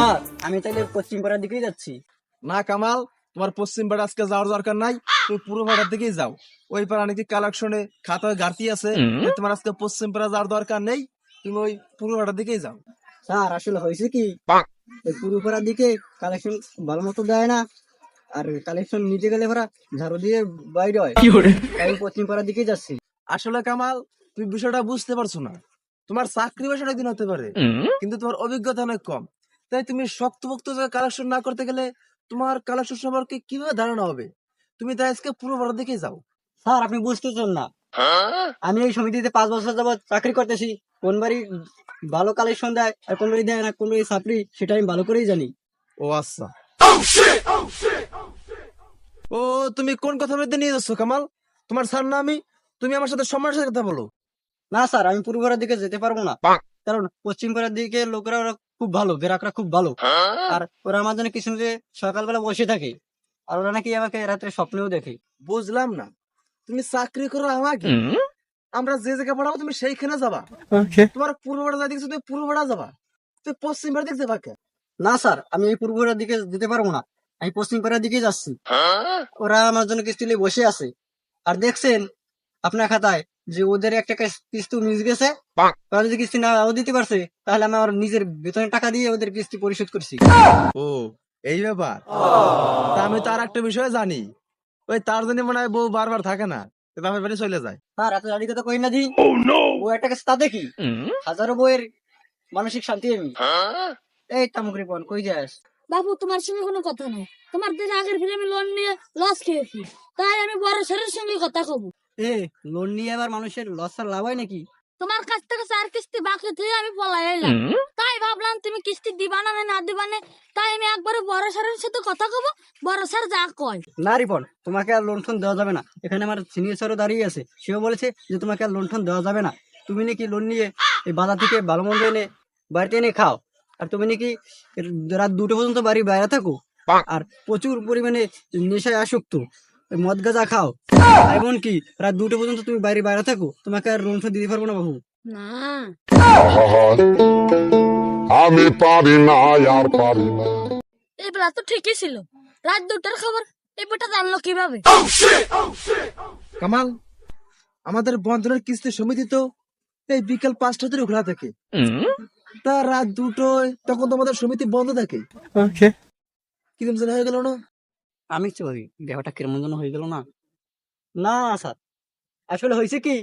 Sir আমি তাহলে পশ্চিম পাড়ার দিকেই যাচ্ছি। না কামাল, তোমার পশ্চিম পাড়া আজকে যাওয়ার দরকার নাই, তুমি পূর্ব পাড়ার দিকেই যাও। ওই পাড়া নাকি কালেকশনে খাতায় ঘাটতি আছে, তাই তোমার আজকে পশ্চিম পাড়া যাওয়ার দরকার নেই, তুমি ওই পূর্ব পাড়ার দিকেই যাও। স্যার আসলে হয়েছে কি, ওই পূর্ব পাড়ার দিকে কালেকশন ভালো মতো দেয় না, আর কালেকশন নিতে গেলে ওরা ঝাড়ু দিয়ে বাইরে হয়, তাই আমি পশ্চিম পাড়ার দিকেই যাচ্ছি। আসলে কামাল, তুমি বিষয়টা বুঝতে পারছো না। তোমার চাকরি বয়স অনেকদিন হতে পারে, কিন্তু তোমার অভিজ্ঞতা অনেক কম। তাই তুমি শক্তপোক্ত কালেকশন না করতে গেলে তোমার কালেকশন সম্পর্কে কিভাবে ধারণা হবে? তুমি তাই আজকে পূর্ব পাড়ার দিকে যাও। স্যার আপনি বুঝতেছেন না, আমি এই সমিতিতে 5 বছর যাবত চাকরি করতেছি। কোন বাড়ি ভালো কালেকশন দেয় আর কোন বাড়ি দেয় না, কোন বাড়ি সাপ্লি, সেটা আমি ভালো করেই জানি। ও আচ্ছা। ও, তুমি কোন কথা বলতে নিয়ে যাচ্ছ কামাল? তোমার স্যার না আমি, তুমি আমার সাথে সম্মানের সাথে কথা বলো। না স্যার, আমি পূর্ব পাড়ার দিকে যেতে পারবো না, কারণ পশ্চিম পাড়ার দিকে লোকেরা ওরা খুব ভালো, গ্রাহকরা খুব ভালো, আর ওরা আমার জন্য কিছু যে সকালবেলা বসে থাকে, আর ওরা নাকি আমাকে রাত্রে স্বপ্নেও দেখে। বুঝলাম না, তুমি চাকরি করো আমাকে, আমরা যে জায়গায় পড়াবো তুমি সেইখানে যাবা। তোমার পূর্ব পাড়া যাই দেখছো, তুমি পূর্ব পাড়া যাবা, তুমি পশ্চিম পাড়া দিকে যাবা কে? না স্যার, আমি এই পূর্ব পাড়ার দিকে যেতে পারবো না, আমি পশ্চিম পাড়ার দিকে যাচ্ছি। ওরা আমার জন্য কিস্তি নিয়ে বসে আছে, আর দেখছেন আপনার খাতায় যে ওদের একটা কিস্তি মিস গেছে। ওরা যদি কিস্তি নাও দিতে পারছে, তাহলে আমি আমার নিজের বেতনের টাকা দিয়ে ওদের কিস্তি পরিশোধ করছি। ও, এই ব্যাপার। তা আমি তো আর একটা বিষয় জানি, ওই তার জন্য মনে হয় বউ বারবার থাকে না, বাপের বাড়ি চলে যায়। স্যার এত জানি কথা কই না দি, ও একটা কাছে তা দেখি হাজারো বইয়ের মানসিক শান্তি আমি। এই তামুক রিপন, কই যাস? বাবু তোমার সঙ্গে কোনো কথা নেই, তোমার দিন আগের ফিরে আমি লোন নিয়ে লস খেয়েছি, তাই আমি বড় স্যারের সঙ্গে কথা কব। এ লোন নিয়ে আবার মানুষের লস আর লাভ হয় নাকি? তোমার কাছ থেকে 4 কিস্তি বাকি থেকে আমি পলাই এলাম, তাই ভাবলাম তুমি কিস্তি দিবা না না দিবা না, তাই আমি একবারে বড় স্যারের সাথে কথা কব, বড় স্যার যা কয়। না রিপন, তোমাকে আর লোন টোন দেওয়া যাবে না। এখানে আমার সিনিয়র স্যারও দাঁড়িয়ে আছে, সেও বলেছে যে তোমাকে আর লোন টোন দেওয়া যাবে না। তুমি নাকি লোন নিয়ে এই বাজার থেকে ভালো মন্দ এনে বাড়িতে এনে খাও, আর তুমি নাকি রাত 2টো পর্যন্ত বাড়ি বাইরে থাকো, আর প্রচুর পরিমাণে নেশায় আসক্ত, ওই মদ গাঁজা খাও, এমনকি রাত 2টো পর্যন্ত তুমি বাড়ি বাইরে থাকো। তোমাকে আর লোন টোন দিতে পারবো না বাবু। না আমি পারি না, আর পারি না। এই বেলা তো ঠিকই ছিল, রাত 2টার খবর এই বেটা জানলো কিভাবে? কামাল, আমাদের বন্ধনের কিস্তি সমিতি তো এই বিকেল 5টা ধরে খোলা থাকে, তা রাত 2টোয় তখন তো আমাদের সমিতি বন্ধ থাকে। কি জানা হয়ে গেল না? আমি চলি, দেহটা কেমন যেন হয়ে গেল না। না স্যার, আসলে হয়েছে কি,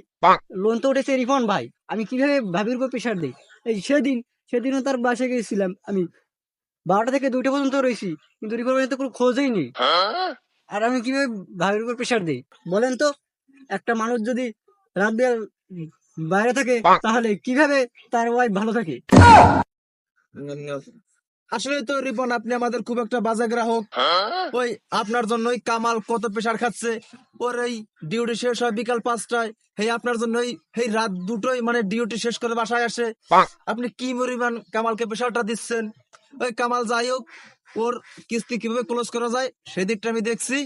লোন তো উঠেছে রিফান্ড ভাই, আমি কিভাবে ভাবির উপর প্রেশার দিই। এই সেদিনও তার বাসায় গেছিলাম, আমি 12টা থেকে 2টা পর্যন্ত রয়েছি, কিন্তু রিফান্ড তো কোনো খোঁজই নেই। আর আমি কিভাবে ভাবির উপর প্রেশার দিই বলেন তো? একটা মানুষ যদি রাত বিরাত বাইরে থাকে, তাহলে কিভাবে তার ওয়াইফ ভালো থাকে? আসলে তো রিপন, আপনি আমাদের খুব একটা বাজে গ্রাহক। ওই আপনার জন্যই কামাল কত প্রেশার খাচ্ছে, ওর এই ডিউটি শেষ হয় বিকাল 5টায়, এই আপনার জন্যই এই রাত 2টোয় মানে ডিউটি শেষ করে বাসায় আসে। আপনি কি পরিমাণ কামালকে প্রেশারটা দিচ্ছেন? ওই কামাল যাই হোক, ওর কিস্তি কিভাবে ক্লোজ করা যায় সেই দিকটা আমি দেখছি,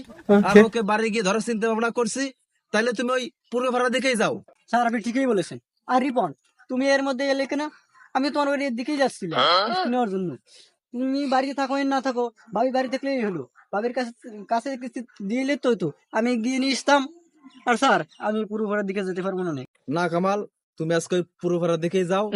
আর ওকে বাড়ি গিয়ে ধরার চিন্তা ভাবনা করছি। তাইলে তুমি ওই পূর্ব ভাড়া দিকেই যাও। স্যার আপনি ঠিকই বলেছেন। আর রিপন, তুমি এর মধ্যে এলে কেন? আমি তোমার বাড়ির দিকেই যাচ্ছিলাম কিস্তি নেওয়ার জন্য। তুমি বাড়িতে থাকো আর না থাকো, ভাবি বাড়ি থাকলেই হলো, ভাবির কাছে কাছে কিস্তি দিলে তো হতো, আমি গিয়ে নিয়ে আসতাম। আর স্যার আমি পুরো ভাড়ার দিকে যেতে পারবো না। না কামাল, তুমি আজকে ওই পূর্ব ভাড়ার দিকেই যাও।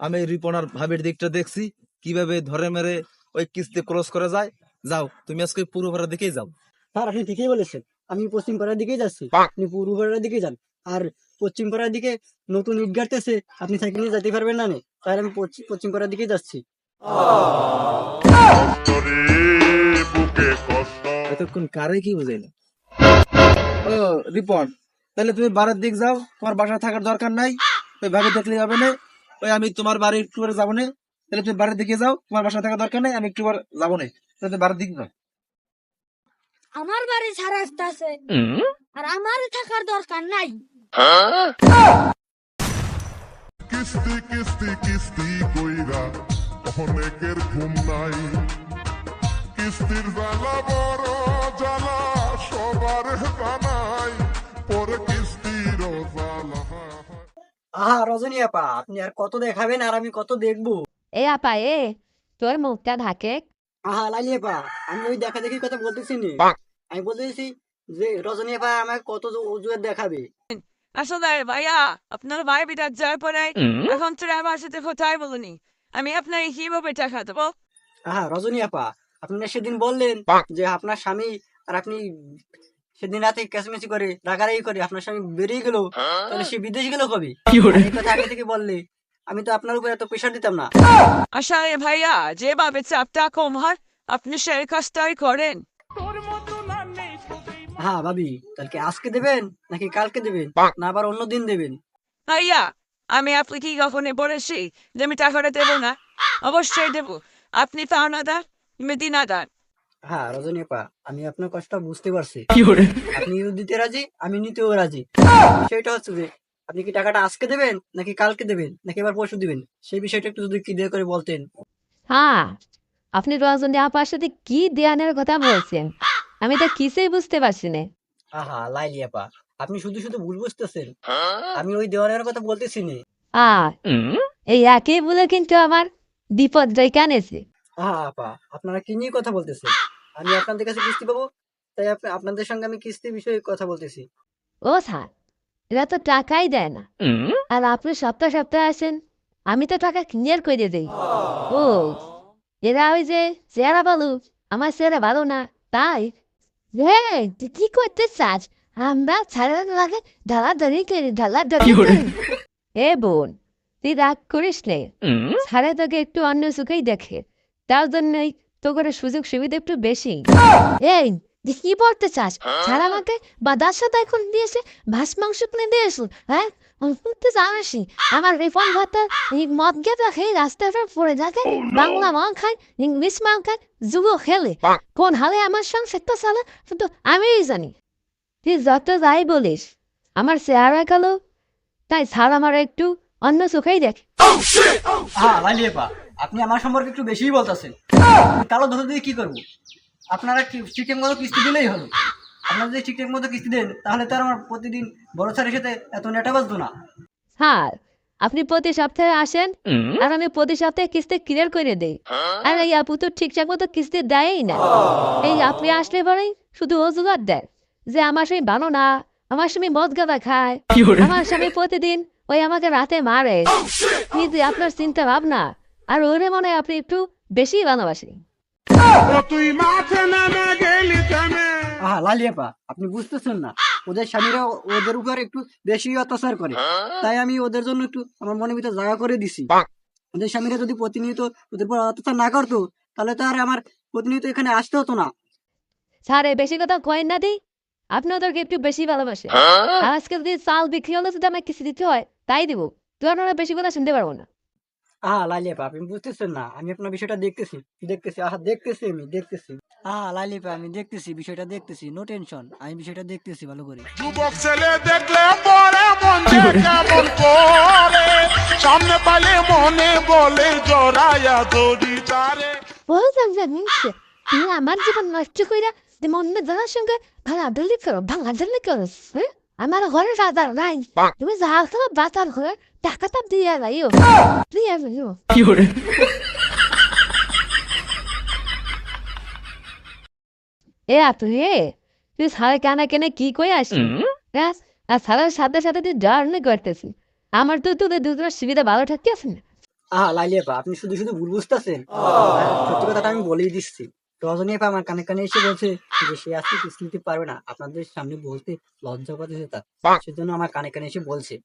আমি রিপন আর ভাবির দিকটা দেখছি, কিভাবে ধরে মেরে ওই কিস্তি ক্লোজ করা যায়। যাও, তুমি আজকে ওই পূর্ব ভাড়ার দিকেই যাও। স্যার আপনি ঠিকই বলেছেন, আমি পশ্চিম পাড়ার দিকেই যাচ্ছি, আপনি পূর্ব পাড়ার দিকে যান। আর পশ্চিম পাড়ার দিকে নতুন ইট গাড়তেছে, আপনি সাইকেল নিয়ে যেতে পারবেন না নে, তাই আমি পশ্চিম পাড়ার দিকেই যাচ্ছি। কষ্টরে বুকে কষ্ট। এতক্ষণ কারে কি বুঝাইলো? ও রিপন, তাহলে তুমি বাড়ির দিক যাও, তোমার বাসা থাকার দরকার নাই, ওই ভাবি দেখলেই হবে না। ওই আমি তোমার বাড়ি একটু পরে যাবো না, তাহলে তুমি বাড়ির দিকে যাও, তোমার বাসা থাকার দরকার নাই, আমি একটু পরে যাবো না, তাহলে তুমি বাড়ির দিক যাও। আমার বাড়ি ছাড়া রাস্তা আছে, আর আমার থাকার দরকার নাই। কিস্তি কিস্তি কিস্তি কইরা অনেকের ঘুম নাই। কিস্তির জ্বালা বড় জ্বালা সবার জানাই, পরে কিস্তির জ্বালা। আহা রজনী আপা, আপনি আর কত দেখাবেন আর আমি কত দেখবো? এ আপা এ, তোর মুখটা ঢাকে। আহা লাইলি আপা, আমি ওই দেখা দেখি কথা বলতেছি নি। আমি বলতেছি যে রজনী আপা আমাকে কত অজুহাত দেখাবে। আসলে ভাইয়া আপনার ভাই বিরাট যাওয়ার পরে এখন তো আমার সাথে কোথায় বলুনি আমি আপনার কিভাবে টাকা দেবো। আহা রজনী আপা, আপনি না সেদিন বললেন যে আপনার স্বামী আর আপনি সেদিন রাতে ক্যাচমেচি করে রাগারাগি করে আপনার স্বামী বেরিয়ে গেল, তাহলে সে বিদেশ গেল কবে? এই কথা আগে থেকে বললে আমি তো আপনার উপর এত প্রেশার দিতাম না। আসলে ভাইয়া যেভাবে চাপটা কম হয় আপনি সেই কাজটাই করেন। হ্যাঁ ভাবি, তাহলে কি আজকে দেবেন নাকি কালকে দেবেন, না আবার অন্য দিন দেবেন? ভাইয়া আমি আপনি কি কখনো বলেছি যে আমি টাকাটা দেবো না? অবশ্যই দেবো। আপনি তাও না দেন মেদি না দেন। হ্যাঁ রজনী আপা, আমি আপনার কষ্টটা বুঝতে পারছি। আপনি দিতে রাজি, আমি নিতেও রাজি। বিষয়টা হচ্ছে যে আপনি কি টাকাটা আজকে দেবেন নাকি কালকে দেবেন নাকি এবার পরশু দিবেন, সেই বিষয়টা একটু যদি ক্লিয়ার করে বলতেন। হ্যাঁ, আপনি রজনী আপার সাথে কি দেয়ানের কথা বলছেন? আমি তো কিছুই বুঝতে পারছি না। আহা লাইলি আপা, আপনি শুধু শুধু ভুল বুঝতেছেন। আমি ওই দেওয়ানের কথা বলতেছি না। আর এই একই বলে কিন্তু আমার বিপদ ডেকে আনেছে। আহা আপা, আপনারা কি নিয়ে কথা বলতেছেন? আমি আপনাদের কাছে কিস্তি পাবো, তাই আপনাদের সঙ্গে আমি কিস্তির বিষয়ে কথা বলতেছি। ও স্যার, এরা তো টাকাই দেয় না, আর আপনি সপ্তাহে সপ্তাহে আসেন, আমি তো টাকা ক্লিয়ার করে দিই। ও, এরা ওই যে চেহারা ভালো, আমার চেহারা ভালো না, তাই? হ্যাঁ, তুই কি করতে চাস? আমরা ছাড়া লাগে ঢালাঢালি করি, ঢালাঢালি করি। এ বোন, তুই রাগ করিস নে, ছাড়ে তোকে একটু অন্য চোখেই দেখে, তার জন্যই তো করে সুযোগ সুবিধা একটু বেশি। এই, তুই কি বলতে চাস? ছাড়া আমাকে বাদার সাথে এখন দিয়েছে, ভাস মাংস কিনে দিয়েছ, হ্যাঁ? তুই জানিসই আমার রিফান্ড ভাতা এই মদ গেঁদা খেয়ে রাস্তাটা পড়ে থাকে, বাংলা মাল খায়, ইংলিশ মাল খায়, যুগো খেলে, কোন হালে আমার সংসারটা চালে শুধু আমিই জানি। তুই যত যাই বলিস, আমার চেহারা কালো, তাই ছাড় আমার একটু অন্য চোখেই দেখ। হ্যাঁ লাইলি আপা, আপনি আমার সম্পর্কে একটু বেশিই বলতেছেন। আমি কালো ধরে দিয়ে কি করবো? আপনারা ঠিকঠাক মতো কিস্তি দিলেই হলো। আপনারা যদি ঠিকঠাক মতো কিস্তি দেন তাহলে তো আর আমার প্রতিদিন বড় স্যারের সাথে এত নেটা বাজতো না। হ্যাঁ, আপনি প্রতি সপ্তাহে আসেন আর আমি প্রতি সপ্তাহে কিস্তি ক্লিয়ার করে দেই। আর এই আপু তো ঠিকঠাক মতো কিস্তি দেয়ই না। এই আপনি আসলে পরেই শুধু অজুহাত দেয় যে আমার স্বামী ভালো না, আমার স্বামী মদ গাঁদা খায়, আমার স্বামী প্রতিদিন ওই আমাকে রাতে মারে। কিন্তু আপনার চিন্তা ভাবনা আর ওরে মনে হয় আপনি একটু বেশি ভালোবাসেন। আহা লাইলি আপা, আপনি বুঝতেছেন না, ওদের স্বামীরা ওদের উপর একটু বেশি অত্যাচার করে, তাই আমি ওদের জন্য একটু আমার মনের ভিতরে জায়গা করে দিছি। ওদের স্বামীরা যদি প্রতিনিয়ত ওদের উপর অত্যাচার না করতো তাহলে তো আর আমার প্রতিনিয়ত এখানে আসতে হতো না। স্যারে বেশি কথা কয়েন না দিই, আপনি ওদেরকে একটু বেশি ভালোবাসেন। আর আজকে যদি চাল বিক্রি হলে যদি আমাকে কিছু দিতে হয় তাই দিব, তো আপনারা বেশি কথা শুনতে পারবো না। আহা লাইলি আপা, আপনি বুঝতেছেন না, আমি আপনার বিষয়টা দেখতেছি দেখতেছি আহা দেখতেছি আমি দেখতেছি। আহা লাইলি আপা, আমি দেখতেছি বিষয়টা দেখতেছি, নো টেনশন, আমি বিষয়টা দেখতেছি ভালো করে। যুবক ছেলে দেখলে পরে মন যে কেমন করে, সামনে পালে মনে বলে জড়াইয়া দড়ি তারে। বলতাম যে মিনছে, তুমি আমার জীবন নষ্ট কইরা যে অন্য জনের সঙ্গে ভাঙাডালি করো, হ্যাঁ? আমার ঘরে রাজার নাই, তুমি যা খাও বাতার ঘরে টাকাটা দিয়ে যাইও, দিয়ে যাইও। এ তুই তুই সারা কেনা কেনে কি কই আসি, হ্যাঁ? আর সারার সাথে সাথে তুই জার্নি করতেছি, আমার তো তোদের দুটোর সুবিধা ভালো থাকতে আছে না। আহা লাইলি আপা, আপনি শুধু শুধু ভুল বুঝতেছেন। সত্যি কথাটা আমি বলেই দিচ্ছি। রজনী আপা আমার কানে কানে এসে বলছে যে সে আজকে কিস্তি দিতে পারবে না, আপনাদের সামনে বলতে লজ্জা পাচ্ছে তার, সেজন্য আমার কানে কানে এসে বলছে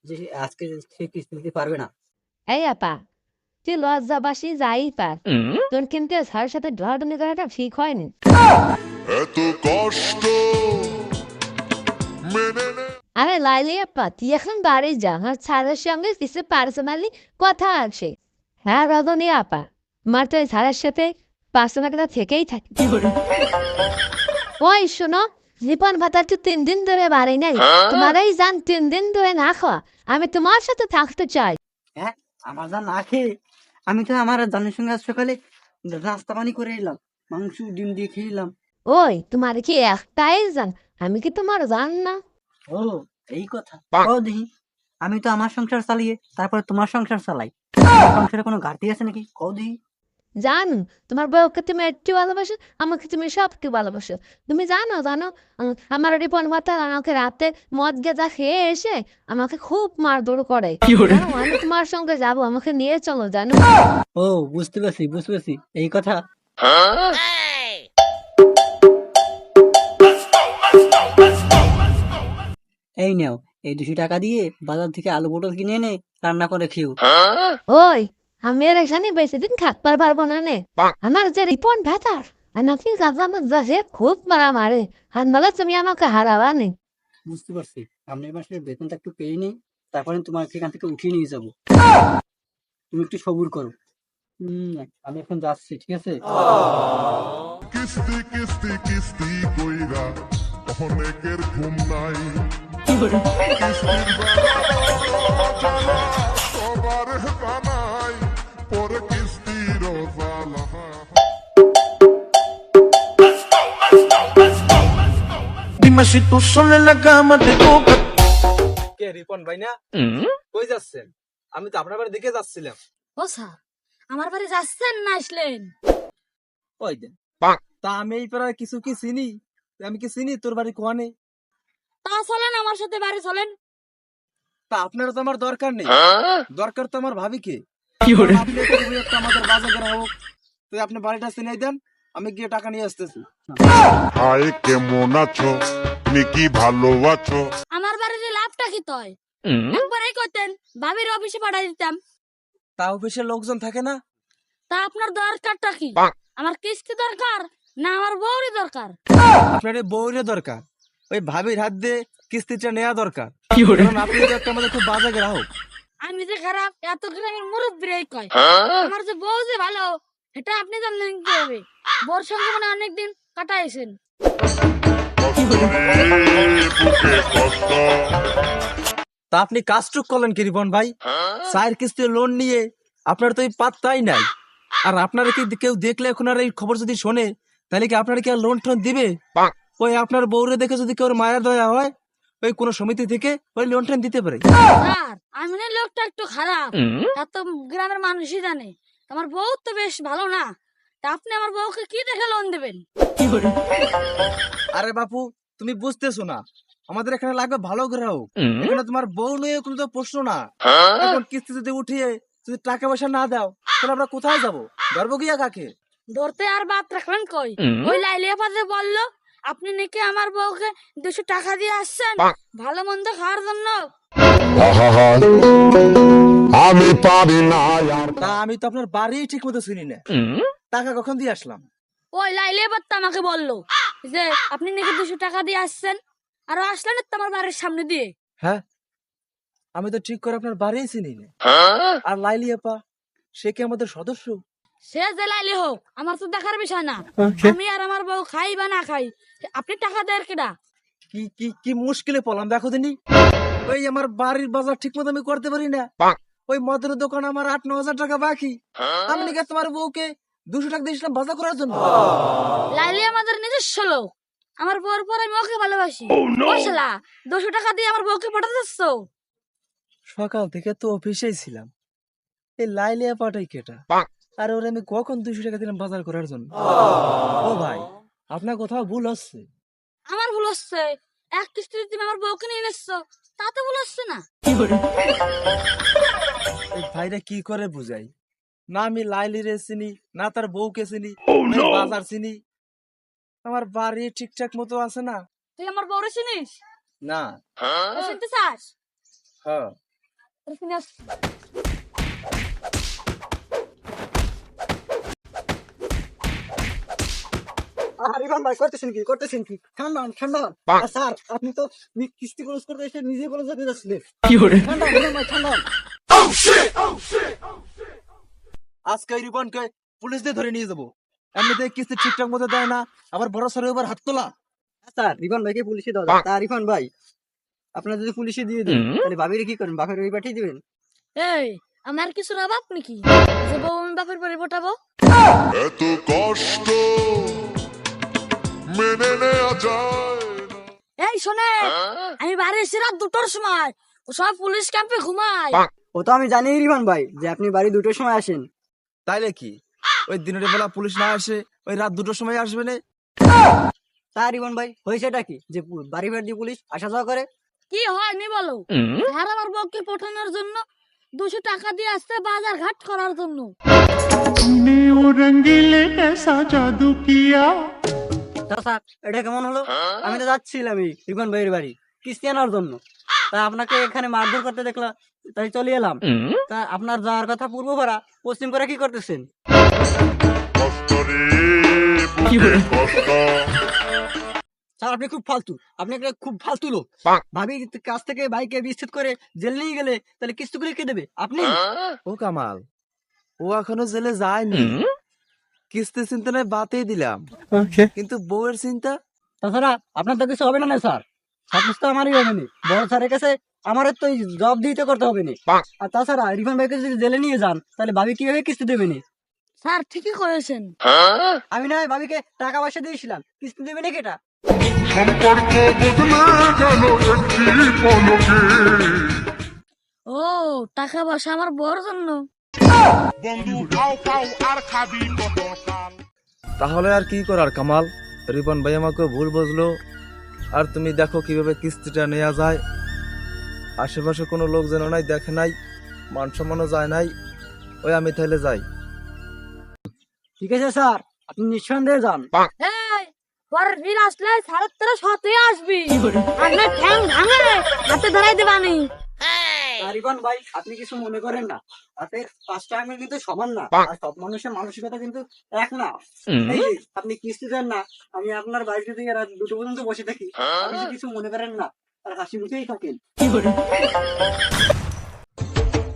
যে আজকে সে কিস্তি দিতে পারবে না। এই আপা, তুই লজ্জাবাসী যাই পার, তোর কিন্তু সারের সাথে ধরাধরি করাটা ঠিক হয়নি। এত কষ্ট মেনে নে। আরে লাইলি আপা, তুই এখন বাড়ি যা, আমার স্যারের সঙ্গে কিছু পার্সোনালি কথা আছে। হ্যাঁ রজনী আপা, আমার তো এই স্যারের সাথে পার্সোনাল কথা থেকেই থাকে। ওই শোনো, জীবন ভাতা তো 3 দিন ধরে বাড়ি নাই, তোমারই জান 3 দিন ধরে না খাওয়া, আমি তোমার সাথে থাকতে চাই। হ্যাঁ, আমার যা না খেয়ে আমি তো আমার জানের সঙ্গে আজ সকালে রাস্তা পানি করে এলাম, মাংস ডিম দিয়ে খেয়ে এলাম। ওই তোমার কি একটাই জান, আমি কি তোমার জান না? ও এই কথা, কও দেখি। আমি তো আমার সংসার চালিয়ে তারপরে তোমার সংসার চালাই, আমার সংসারে কোনো ঘাটতি আছে নাকি, কও দেখি। জানো তোমার বউকে তুমি একটু ভালোবাসো, আমাকে তুমি সব একটু ভালোবাসো। তুমি জানো জানো আমার রিপন ভাতা আমাকে রাতে মদ গেঁজা খেয়ে এসে আমাকে খুব মারধর করে। জানো, আমি তোমার সঙ্গে যাবো, আমাকে নিয়ে চলো জানো। ও বুঝতে পারছি বুঝতে পারছি, এই কথা। এই নাও, এই 200 টাকা দিয়ে বাজার থেকে আলু পটল কিনে এনে রান্না করে খেও। ওই আমি এর এখানে বেশি দিন থাকতে পারবো না নে। আমার যে রিপন ভেতার আমাকে আমার যাচ্ছে খুব মারা মারে, আর বলে তুমি আমাকে হারাবা নে। বুঝতে পারছি, সামনের মাসের বেতনটা একটু পেয়ে নেই, তারপরে তোমাকে এখান থেকে উঠিয়ে নিয়ে যাবো। তুমি একটু সবুর করো। আমি এখন যাচ্ছি, ঠিক আছে? কিস্তি কিস্তি কিস্তি কইরা অনেকের ঘুম নাই কিস্তির জ্বালা সবার জানাই পরে কিস্তির জ্বালা Dime si tú sola en la cama te toca. কে রিপন ভাই না? কই যাচ্ছেন? আমি তো আপনার বাড়ি দিকে যাচ্ছিলাম। ও স্যার, আমার বাড়ি যাচ্ছেন না আসলেন? ওই দেন। তা আমি এই পাড়ার কিছু কি চিনি? আমি কি চিনি তোর বাড়ি কোয়ানে? তা চলেন আমার সাথে বাড়ি চলেন। তা আপনার তো আমার দরকার নেই, দরকার তো আমার ভাবিকে। আপনি একটা আমাদের বাজার গ্রাহক, তো আপনি বাড়িটা চিনাই দেন, আমি গিয়ে টাকা নিয়ে আসতেছি। হাই কেমন আছো তুমি কি ভালো আছো আমার বাড়িতে লাভটা কি তয়? একবারই করতেন, ভাবির অফিসে পাঠাই দিতাম। তা অফিসে লোকজন থাকে না? তা আপনার দরকারটা কি? আমার কিস্তি দরকার না আমার বউরই দরকার? আপনার এই বউরে দরকার, ওই ভাবির হাত দিয়ে কিস্তিটা নেওয়া দরকার। কারণ আপনি তো একটা আমাদের খুব বাজে গ্রাহক। আমি যে খারাপ এত গ্রামের মুরব্বীরাই কয়। আমার যে বউ যে ভালো এটা আপনি জানলেন কি হবে? বউর সঙ্গে মানে অনেকদিন কাটাইছেন। বুকে কষ্ট তা আপনি কাজটুক করলেন কি রিপন ভাই? চায়ের কিস্তি লোন নিয়ে আপনার তো এই পাত্তাই নাই। আর আপনারা কি কেউ দেখলে এখন আর এই খবর যদি শোনে, তাহলে কি আপনারা কি আর লোন টোন দিবে? ওই আপনার বউরে দেখে যদি কেউ মায়ের দয়া হয়, ওই কোনো সমিতি থেকে ওই লোন টোন দিতে পারে। স্যার, আমি না লোকটা একটু খারাপ, এত গ্রামের মানুষই জানে। আমার বউ তো বেশ ভালো না, তা আপনি আমার বউকে কি দেখে লোন দেবেন? আরে বাপু, তুমি বুঝতেছো না, আমাদের এখানে লাগবে ভালো গ্রাহক। এখানে তোমার বউ নিয়ে কোনো তো প্রশ্ন না। এখন কিস্তি যদি উঠিয়ে যদি টাকা পয়সা না দাও, তাহলে আমরা কোথায় যাবো? ধরবো গিয়া কাকে? ধরতে আর বাদ রাখলেন কই? ওই লাইলিয়া পাশে বললো আপনি নাকি আমার বউকে 200 টাকা দিয়ে আসছেন ভালো মন্দ খাওয়ার জন্য। আহা, আমি পারি না আর তা আমি তো আপনার বাড়ি ঠিক মতো চিনি না, টাকা কখন দিয়ে আসলাম? ওই লাইলিয়া পাত্তা আমাকে বললো যে আপনি নাকি 200 টাকা দিয়ে আসছেন, আর আসলেন তো আমার বাড়ির সামনে দিয়ে। হ্যাঁ, আমি তো ঠিক করে আপনার বাড়ি চিনি না। আর লাইলি আপা, সে কি আমাদের সদস্য? সে যে লাইলি হোক আমার তো দেখার বিষয় না। আমি আর আমার বউ খাই বা না খাই, আপনি টাকা দেয় কেডা? কি কি কি মুশকিলে পড়লাম দেখো দিনি। ওই আমার বাড়ির বাজার ঠিক মতো আমি করতে পারি না, ওই মদের দোকান আমার 8-9 হাজার টাকা বাকি। আমি নাকি তোমার বউকে 200 টাকা দিয়েছিলাম বাজার করার জন্য। লাইলি আমাদের নিজস্ব লোক, আমার বউর পর আমি ওকে ভালোবাসি। ও শালা, 200 টাকা দিয়ে আমার বউকে পাঠাতে যাচ্ছ? সকাল থেকে তো অফিসেই ছিলাম, এই লাইলি আপাটাই কেটা? আর ওরে আমি কখন 200 টাকা দিলাম বাজার করার জন্য? ও ভাই, আপনার কোথাও ভুল হচ্ছে। আমার ভুল হচ্ছে, এক কিস্তিতে তুমি আমার বউকে নিয়ে নিচ্ছ, তাতে ভুল হচ্ছে না? এই ভাইরা কি করে বুঝাই? না আমি লাইলিরে চিনি, না তার বউকে চিনি, না বাজার চিনি। আমার বাড়ি ঠিকঠাক মতো আছে না? তুই আমার বউরে চিনিস না। তো চিনতে চাস? হ্যাঁ, তোর চিনে আসছি। রিপন ভাই করতেছেন কি করতেছেন কি? ঠান্ডা হন, ঠান্ডা হন। স্যার, আপনি তো কিস্তি খরচ করতে এসে নিজে বলে যেতে যাচ্ছিলেন। ঠান্ডা হন, রিপন ভাই, ঠান্ডা হন। আজকে এই রিপনকে পুলিশ দিয়ে ধরে নিয়ে যাবো। এমনিতে কিস্তি ঠিকঠাক মতো দেয় না, আবার বড় সড়ো এবার হাত তোলা। স্যার, রিপন ভাইকে পুলিশে দেওয়া যাবে। তা রিপন ভাই, আপনারা যদি পুলিশে দিয়ে দেন তাহলে ভাবিরে কি করেন? বাপের ওই পাঠিয়ে দিবেন? এই, আমার কিছুর অভাব নাকি যে বউ আমি বাপের বাড়ি পাঠাবো? এত কষ্ট মেনে নেওয়া যায় না এই শোনে, আমি বাড়ি এসে রাত 2টোর সময়, ও সব পুলিশ ক্যাম্পে ঘুমায়। ও তো আমি জানি রিপন ভাই যে আপনি বাড়ি 2টোর সময় আসেন। তাইলে কি ওই দিনের বেলা পুলিশ না আসে ওই রাত 2টোর সময় আসবে না? তা রিপন ভাই হয়েছেটা কি যে বাড়ি বাড়ি দিয়ে পুলিশ আসা যাওয়া করে? কি হয় নি বলো? আর আমার বউকে পাঠানোর জন্য 200 টাকা দিয়ে আসছে বাজার ঘাট করার জন্য। तूने वो रंगीले ऐसा जादू किया চাচা এটা কেমন হলো? আমি তো যাচ্ছিলাম এই রিপন ভাইয়ের বাড়ি কিস্তি আনার জন্য, তা আপনাকে এখানে মারধর করতে দেখলাম, তাই চলে এলাম। তা আপনার যাওয়ার কথা পূর্ব পাড়া, পশ্চিম পাড়া কি করতেছেন? কষ্ট রে বুকে কষ্ট স্যার আপনি খুব ফালতু, আপনি একটা খুব ফালতু লোক। ভাবি কাছ থেকে বাইকে বিচ্ছেদ করে জেল নিয়ে গেলে তাহলে কিস্তিগুলো কে দেবে? আপনি? ও কামাল, ও এখনো জেলে যায়নি, কিস্তি চিন্তা নয় বাতেই দিলাম, কিন্তু বউয়ের চিন্তা। তাছাড়া আপনার তো কিছু হবে না স্যার, সব কিছু তো আমারই হবে না, বড় স্যারের কাছে আমার তো জবাব দিতে করতে হবে না। আর তাছাড়া রিফান ভাইকে যদি জেলে নিয়ে যান তাহলে ভাবি কিভাবে কিস্তি দেবে না? স্যার ঠিকই করেছেন। আমি না হয় ভাবিকে টাকা পয়সা দিয়েছিলাম, কিস্তি দেবে নাকি এটা? সম্পর্ক বদলে গেল একটি পলকে ও টাকা পয়সা আমার বউর জন্য। বন্ধু খাও খাও আর খাবি কত কাল তাহলে আর কি করার কামাল, রিপন ভাই আমাকে ভুল বুঝলো, আর তুমি দেখো কিভাবে কিস্তিটা নেওয়া যায়। আশেপাশে কোনো লোক যেন নাই, দেখে নাই, মান সম্মানও যায় নাই, ওই আমি তাহলে যাই। ঠিক আছে স্যার, আপনি নিঃসন্দেহে যান। এই পরের দিন আসলে সাড়ে 1300 আসবি, আপনার ঠ্যাং ভাঙে হাতে ধরাই দেবানি। রিপন ভাই আপনি কিছু মনে করেন না, হাতের 5টা আঙুল কিন্তু সমান না, আর সব মানুষের মানসিকতা কিন্তু এক না। এই যে, আপনি কিস্তি দেন না, আমি আপনার বাড়িতে থেকে রাত 2টো পর্যন্ত বসে থাকি, আপনি কিছু মনে করেন না, আর হাসি মুখেই থাকেন।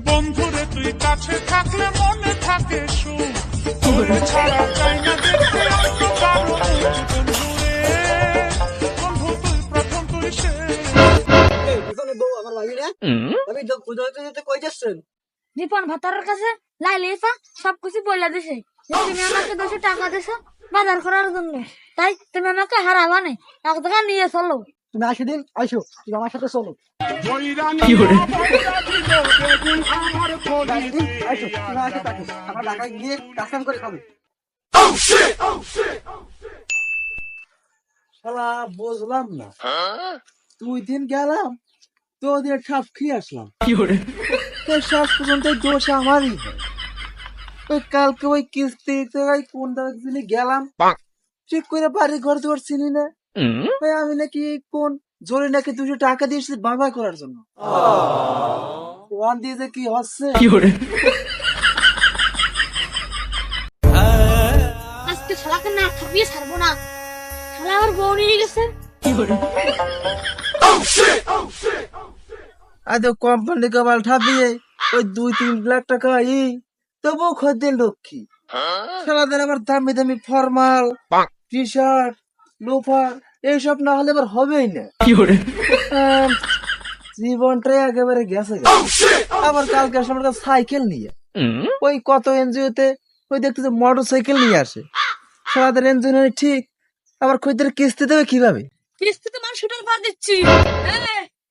বন্ধুরে তুই কাছে থাকলে মনে থাকে সুখ তোরে ছাড়া চাই না দেখতে অন্য কারো মুখ। বন্ধুরে বন্ধু তুই প্রথম তুই শেষ এই পিছনে বউ আমার ভাবি না, আমি বুঝাতে যেতে কই যাচ্ছেন? রিপন ভাতারের কাছে লাইলিফা সবকিছু বলে দিছে যে তুমি আমাকে 200 টাকা দিছো বাজার করার জন্য, তাই তুমি আমাকে হারাবা না, এক টাকা নিয়ে চলো। তুমি আসো দিন, আসো তুমি আমার সাথে চলো। কি করে আমার দিন, আসো তুমি আসো, থাকো আমরা ঢাকায় গিয়ে কাস্টম করে খাবো। শালা বুঝলাম না, 2 দিন গেলাম তো ওদের ঠাপ খেয়ে আসলাম, শেষ পর্যন্ত দোষ আমারই হয়। ওই কালকে ওই কিস্তি কোন দিনে গেলাম, ঠিক করে বাড়ি ঘর দুয়ার চিনি না, ওই আমি নাকি কোন জোরে নাকি 200 টাকা দিয়েছি বাবা করার জন্য, ওয়ান দিয়ে যে কি হচ্ছে। আজকে শালাকে না খাবিয়ে ছাড়বো না, শালা আমার বউ নিয়ে গেছে। আজ কোম্পানি কমাল ঠাপিয়ে ওই 2-3 লাখ টাকা তবু খদ্দের লক্ষ্মী, সারাদিন আবার দামি দামি ফর্মাল টি শার্ট লোফার এইসব না হলে এবার হবেই না, জীবনটাই একেবারে গেছে। আবার কালকে আসলে আমার কাছে সাইকেল নিয়ে, ওই কত এনজিওতে ওই দেখতেছে মোটর সাইকেল নিয়ে আসে, সারাদিন এনজিও নেই ঠিক, আবার খদ্দের কিস্তি দেবে কিভাবে? কিস্তি তো মানুষ শুটার পর দিচ্ছি,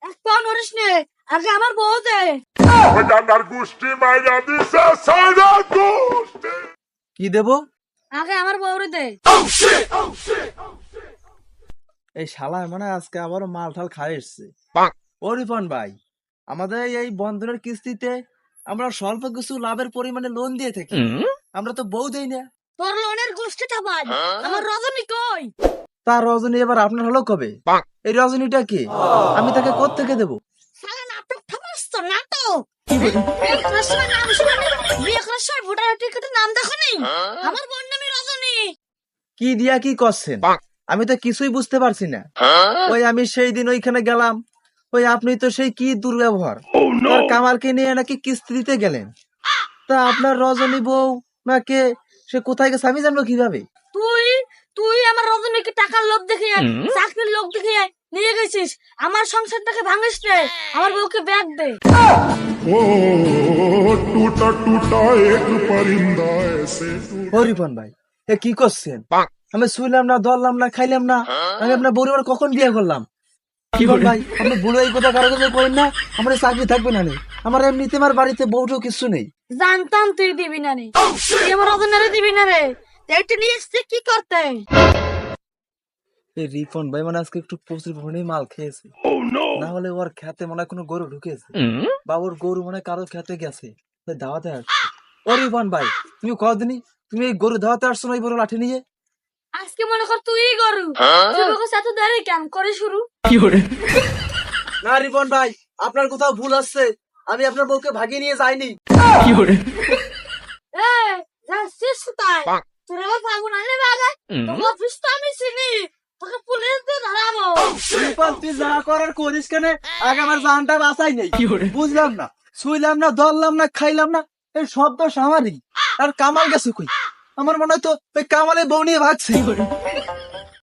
এক পাউন্ড হরিস নে, আগে আমার বউ দে। দাদার গোষ্ঠী মাইরা দিছে সাইরা গোষ্ঠী কি দেব? আগে আমার বউরে দে। এই শালা মানে আজকে আবারও মাল ঠাল খাই এসছে। ও রিপন ভাই, আমাদের এই বন্ধনের কিস্তিতে আমরা স্বল্প কিছু লাভের পরিমাণে লোন দিয়ে থাকি, আমরা তো বউ দেই না। তোর লোনের গোষ্ঠীটা পাই, আমার রজনী কই? তার রজনী এবার আপনার হলো কবে? এই রজনীটা কি, আমি তাকে কোত্থেকে দেবো? শালা নাটক থামাস তো, নাটক। বিয়ে করার সময় নাম শুনি, বিয়ে করার সময় ভোটার টিকিটের নাম দেখো নি, আমার বোন নামই রজনী। কি দিয়া কি করছেন আমি তো কিছুই বুঝতে পারছি না। ওই আমি সেই দিন ওইখানে গেলাম, ওই আপনি তো সেই কি দুর্ব্যবহার, তার কামালকে নিয়ে নাকি কিস্তি দিতে গেলেন, তা আপনার রজনী বউ নাকি সে কোথায় গেছে আমি জানবো কিভাবে? তুই তুই আমার রজনীকে টাকার লোভ দেখিয়ে, চাকরির লোভ দেখিয়ে নিয়ে গেছিস, আমার সংসারটাকে ভাঙিস রে, আমার বউকে ব্যাগ দে। ओ टूटा टूटा एक परिंदा ऐसे ও রিপন ভাই এ কি করছেন? আমি শুইলাম না, দরলাম না, খাইলাম না, আমি আপনার বউর এবার কখন বিয়ে করলাম? রিপন ভাই আপনি ভুলো এই কথা কারো কাছে করেন না, আমার এই চাকরি থাকবে না, নেই আমার এমনিতে আমার বাড়িতে বউটাও কিছু নেই, জানতাম তুই দিবি না রে, তুই আমার অজনারে দিবি না রে। এটা নিয়ে এসছে কি করতে? এই রিপন ভাই মানে আজকে একটু প্রচুর পরিমাণে মাল খেয়েছে, না হলে ওর খেতে মনে হয় কোনো গরু ঢুকেছে, বা ওর গরু মনে হয় কারো খেতে গেছে, তাই দাওয়াতে আসছে। ও রিপন ভাই, তুমি কদিনই তুমি এই গরু দাওয়াতে আসছো না এই বড় লাঠি নিয়ে? আজকে মনে কর তুই গরু, তুই বকস এত দেরি কেন করে শুরু? না রিপন ভাই, আপনার কোথাও ভুল আসছে, আমি আপনার বউকে ভাগিয়ে নিয়ে যাইনি। এ যাচ্ছিস তাই, তোর আবার ফাগুন আনে বাগায়, তোর অফিস তো আমি চিনি, তোকে পুলিশ দিয়ে ধরাবো। রিপন তুই যা করার করিস কেন, আগে আমার জানটা বাঁচাই নেই। বুঝলাম না, শুইলাম না, ধরলাম না, খাইলাম না, এই সব দোষ আমারই। আর কামাল গেছে কই? আমার মনে হয় তো ওই কামালে বউ নিয়ে ভাগছে।